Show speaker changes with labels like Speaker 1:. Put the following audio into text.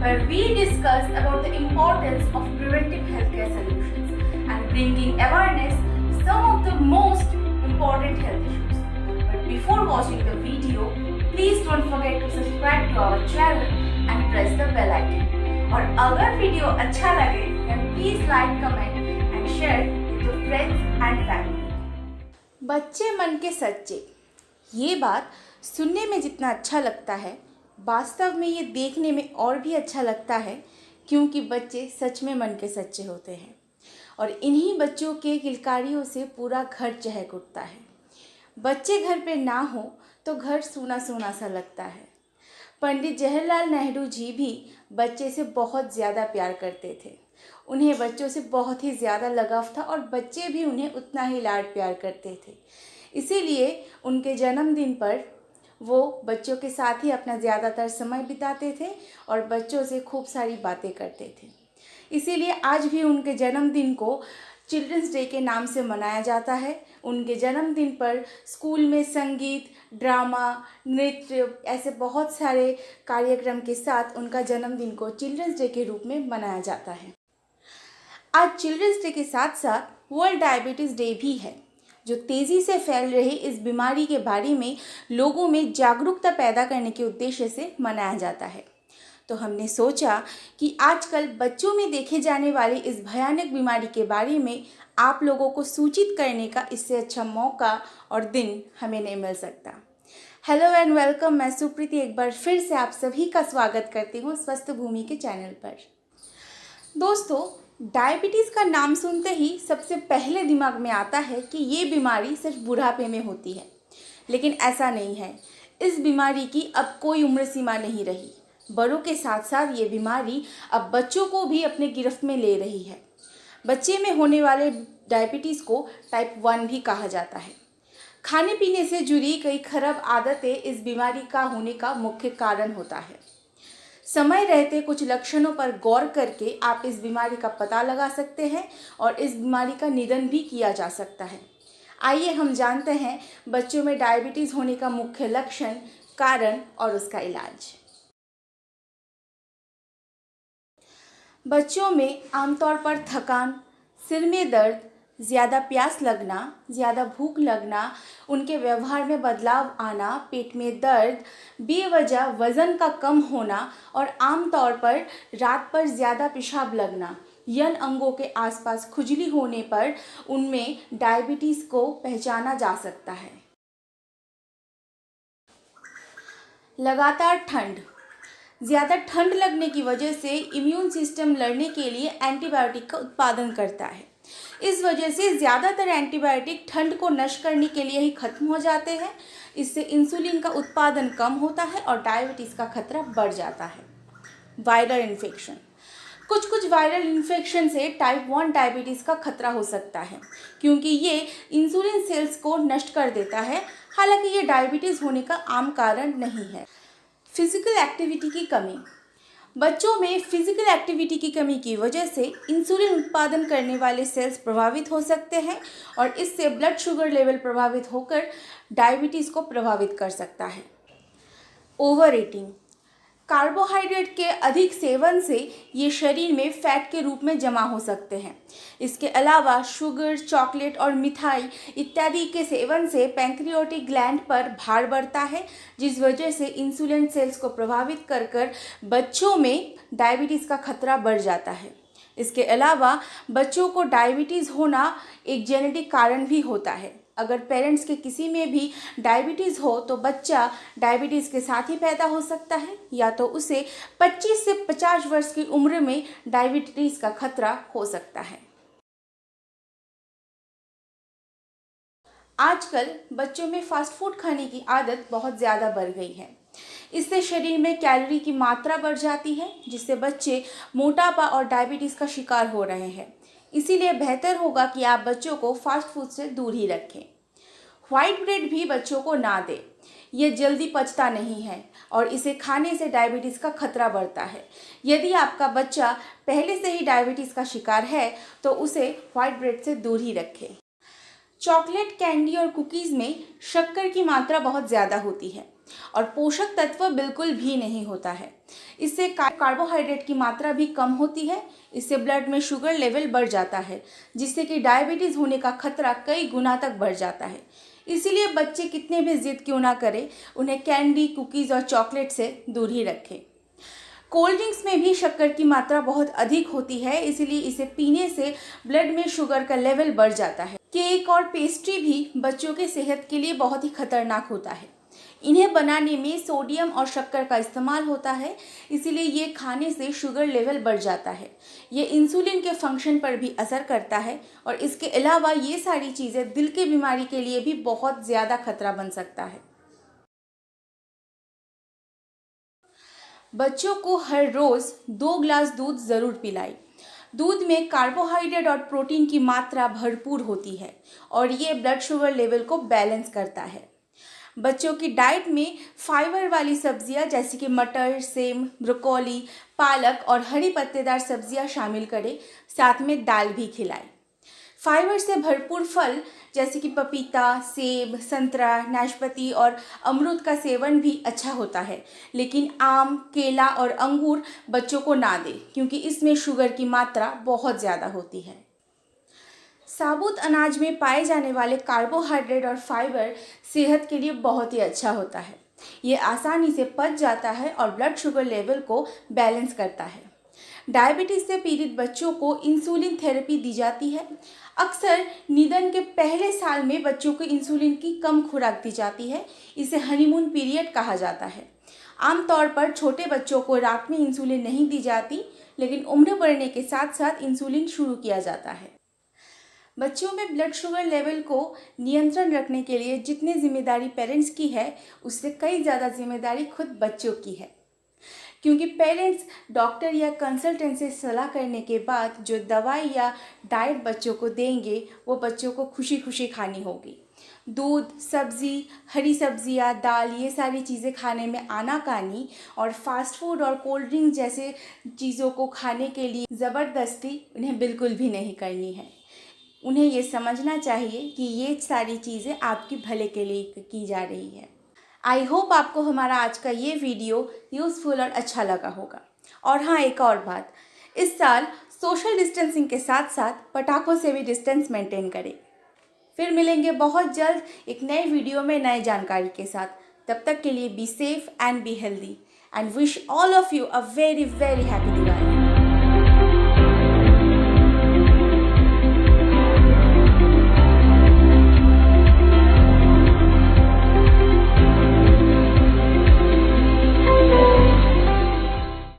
Speaker 1: where we discuss about the importance of preventive healthcare solutions and bringing awareness to some of the most important health issues. But before watching the video, please don't forget to subscribe to our channel and press the bell icon. और अगर video अच्छा लगे then please like, comment and share with your friends and family.
Speaker 2: बच्चे मन के सच्चे, ये बात सुनने में जितना अच्छा लगता है वास्तव में ये देखने में और भी अच्छा लगता है, क्योंकि बच्चे सच में मन के सच्चे होते हैं और इन्हीं बच्चों के किलकारियों से पूरा घर चहक उठता है। बच्चे घर पे ना हो तो घर सूना सूना सा लगता है। पंडित जवाहरलाल नेहरू जी भी बच्चे से बहुत ज़्यादा प्यार करते थे। उन्हें बच्चों से बहुत ही ज़्यादा लगाव था और बच्चे भी उन्हें उतना ही लाड प्यार करते थे। इसीलिए उनके जन्मदिन पर वो बच्चों के साथ ही अपना ज़्यादातर समय बिताते थे और बच्चों से खूब सारी बातें करते थे। इसीलिए आज भी उनके जन्मदिन को चिल्ड्रंस डे के नाम से मनाया जाता है। उनके जन्मदिन पर स्कूल में संगीत, ड्रामा, नृत्य ऐसे बहुत सारे कार्यक्रम के साथ उनका जन्मदिन को चिल्ड्रंस डे के रूप में मनाया जाता है। आज चिल्ड्रंस डे के साथ साथ वर्ल्ड डायबिटीज़ डे भी है, जो तेज़ी से फैल रही इस बीमारी के बारे में लोगों में जागरूकता पैदा करने के उद्देश्य से मनाया जाता है। तो हमने सोचा कि आजकल बच्चों में देखे जाने वाली इस भयानक बीमारी के बारे में आप लोगों को सूचित करने का इससे अच्छा मौका और दिन हमें नहीं मिल सकता। हेलो एंड वेलकम, मैं सुप्रीति एक बार फिर से आप सभी का स्वागत करती हूँ स्वस्थ भूमि के चैनल पर। दोस्तों, डायबिटीज़ का नाम सुनते ही सबसे पहले दिमाग में आता है कि ये बीमारी सिर्फ बुढ़ापे में होती है, लेकिन ऐसा नहीं है। इस बीमारी की अब कोई उम्र सीमा नहीं रही। बड़ों के साथ साथ ये बीमारी अब बच्चों को भी अपने गिरफ्त में ले रही है। बच्चे में होने वाले डायबिटीज़ को टाइप 1 भी कहा जाता है। खाने पीने से जुड़ी कई खराब आदतें इस बीमारी का होने का मुख्य कारण होता है। समय रहते कुछ लक्षणों पर गौर करके आप इस बीमारी का पता लगा सकते हैं और इस बीमारी का निदान भी किया जा सकता है। आइए हम जानते हैं बच्चों में डायबिटीज़ होने का मुख्य लक्षण, कारण और उसका इलाज। बच्चों में आमतौर पर थकान, सिर में दर्द, ज़्यादा प्यास लगना, ज़्यादा भूख लगना, उनके व्यवहार में बदलाव आना, पेट में दर्द, बेवजह वज़न का कम होना और आमतौर पर रात पर ज़्यादा पेशाब लगना, यौन अंगों के आसपास खुजली होने पर उनमें डायबिटीज़ को पहचाना जा सकता है। लगातार ठंड, ज़्यादा ठंड लगने की वजह से इम्यून सिस्टम लड़ने के लिए एंटीबायोटिक का उत्पादन करता है। इस वजह से ज़्यादातर एंटीबायोटिक ठंड को नष्ट करने के लिए ही खत्म हो जाते हैं। इससे इंसुलिन का उत्पादन कम होता है और डायबिटीज़ का खतरा बढ़ जाता है। वायरल इन्फेक्शन, कुछ वायरल इन्फेक्शन से टाइप 1 डायबिटीज़ का खतरा हो सकता है, क्योंकि ये इंसुलिन सेल्स को नष्ट कर देता है। हालांकि ये डायबिटीज़ होने का आम कारण नहीं है। फिजिकल एक्टिविटी की कमी, बच्चों में फिजिकल एक्टिविटी की कमी की वजह से इंसुलिन उत्पादन करने वाले सेल्स प्रभावित हो सकते हैं और इससे ब्लड शुगर लेवल प्रभावित होकर डायबिटीज़ को प्रभावित कर सकता है। ओवर ईटिंग, कार्बोहाइड्रेट के अधिक सेवन से ये शरीर में फैट के रूप में जमा हो सकते हैं। इसके अलावा शुगर, चॉकलेट और मिठाई इत्यादि के सेवन से पैंक्रियाटिक ग्लैंड पर भार बढ़ता है, जिस वजह से इंसुलिन सेल्स को प्रभावित कर बच्चों में डायबिटीज़ का खतरा बढ़ जाता है। इसके अलावा बच्चों को डायबिटीज़ होना एक जेनेटिक कारण भी होता है। अगर पेरेंट्स के किसी में भी डायबिटीज़ हो तो बच्चा डायबिटीज़ के साथ ही पैदा हो सकता है, या तो उसे 25 से 50 वर्ष की उम्र में डायबिटीज़ का खतरा हो सकता है। आजकल बच्चों में फास्ट फूड खाने की आदत बहुत ज़्यादा बढ़ गई है। इससे शरीर में कैलोरी की मात्रा बढ़ जाती है, जिससे बच्चे मोटापा और डायबिटीज़ का शिकार हो रहे हैं। इसीलिए बेहतर होगा कि आप बच्चों को फास्ट फूड से दूर ही रखें। वाइट ब्रेड भी बच्चों को ना दें। ये जल्दी पचता नहीं है और इसे खाने से डायबिटीज़ का खतरा बढ़ता है। यदि आपका बच्चा पहले से ही डायबिटीज़ का शिकार है तो उसे वाइट ब्रेड से दूर ही रखें। चॉकलेट, कैंडी और कुकीज़ में शक्कर की मात्रा बहुत ज़्यादा होती है और पोषक तत्व बिल्कुल भी नहीं होता है। इससे कार्बोहाइड्रेट की मात्रा भी कम होती है। इससे ब्लड में शुगर लेवल बढ़ जाता है, जिससे कि डायबिटीज़ होने का खतरा कई गुना तक बढ़ जाता है। इसीलिए बच्चे कितने भी जिद क्यों ना करें, उन्हें कैंडी, कुकीज़ और चॉकलेट से दूर ही रखें। कोल्ड ड्रिंक्स में भी शक्कर की मात्रा बहुत अधिक होती है, इसलिए इसे पीने से ब्लड में शुगर का लेवल बढ़ जाता है। केक और पेस्ट्री भी बच्चों के सेहत के लिए बहुत ही खतरनाक होता है। इन्हें बनाने में सोडियम और शक्कर का इस्तेमाल होता है, इसीलिए ये खाने से शुगर लेवल बढ़ जाता है। ये इंसुलिन के फंक्शन पर भी असर करता है और इसके अलावा ये सारी चीज़ें दिल की बीमारी के लिए भी बहुत ज़्यादा खतरा बन सकता है। बच्चों को हर रोज़ 2 ग्लास दूध ज़रूर पिलाएं। दूध में कार्बोहाइड्रेट और प्रोटीन की मात्रा भरपूर होती है और ये ब्लड शुगर लेवल को बैलेंस करता है। बच्चों की डाइट में फाइबर वाली सब्जियां जैसे कि मटर, सेम, ब्रोकोली, पालक और हरी पत्तेदार सब्जियां शामिल करें, साथ में दाल भी खिलाएं। फाइबर से भरपूर फल जैसे कि पपीता, सेब, संतरा, नाशपाती और अमरूद का सेवन भी अच्छा होता है, लेकिन आम, केला और अंगूर बच्चों को ना दें क्योंकि इसमें शुगर की मात्रा बहुत ज़्यादा होती है। साबुत अनाज में पाए जाने वाले कार्बोहाइड्रेट और फाइबर सेहत के लिए बहुत ही अच्छा होता है। ये आसानी से पच जाता है और ब्लड शुगर लेवल को बैलेंस करता है। डायबिटीज़ से पीड़ित बच्चों को इंसुलिन थेरेपी दी जाती है। अक्सर निदान के पहले साल में बच्चों को इंसुलिन की कम खुराक दी जाती है। इसे हनीमून पीरियड कहा जाता है। आमतौर पर छोटे बच्चों को रात में इंसुलिन नहीं दी जाती, लेकिन उम्र बढ़ने के साथ साथ इंसुलिन शुरू किया जाता है। बच्चों में ब्लड शुगर लेवल को नियंत्रण रखने के लिए जितनी जिम्मेदारी पेरेंट्स की है, उससे कई ज़्यादा जिम्मेदारी खुद बच्चों की है, क्योंकि पेरेंट्स डॉक्टर या कंसल्टेंट से सलाह करने के बाद जो दवाई या डाइट बच्चों को देंगे, वो बच्चों को खुशी खुशी खानी होगी। दूध, सब्ज़ी, हरी सब्जियाँ, दाल, ये सारी चीज़ें खाने में आनाकानी और फास्ट फूड और कोल्ड ड्रिंक जैसे चीज़ों को खाने के लिए ज़बरदस्ती उन्हें बिल्कुल भी नहीं करनी है। उन्हें ये समझना चाहिए कि ये सारी चीज़ें आपके भले के लिए की जा रही है। आई होप आपको हमारा आज का ये वीडियो यूज़फुल और अच्छा लगा होगा। और हाँ, एक और बात, इस साल सोशल डिस्टेंसिंग के साथ साथ पटाखों से भी डिस्टेंस मेंटेन करें। फिर मिलेंगे बहुत जल्द एक नए वीडियो में नए जानकारी के साथ। तब तक के लिए be safe and be healthy and wish all of you a very very happy Diwali.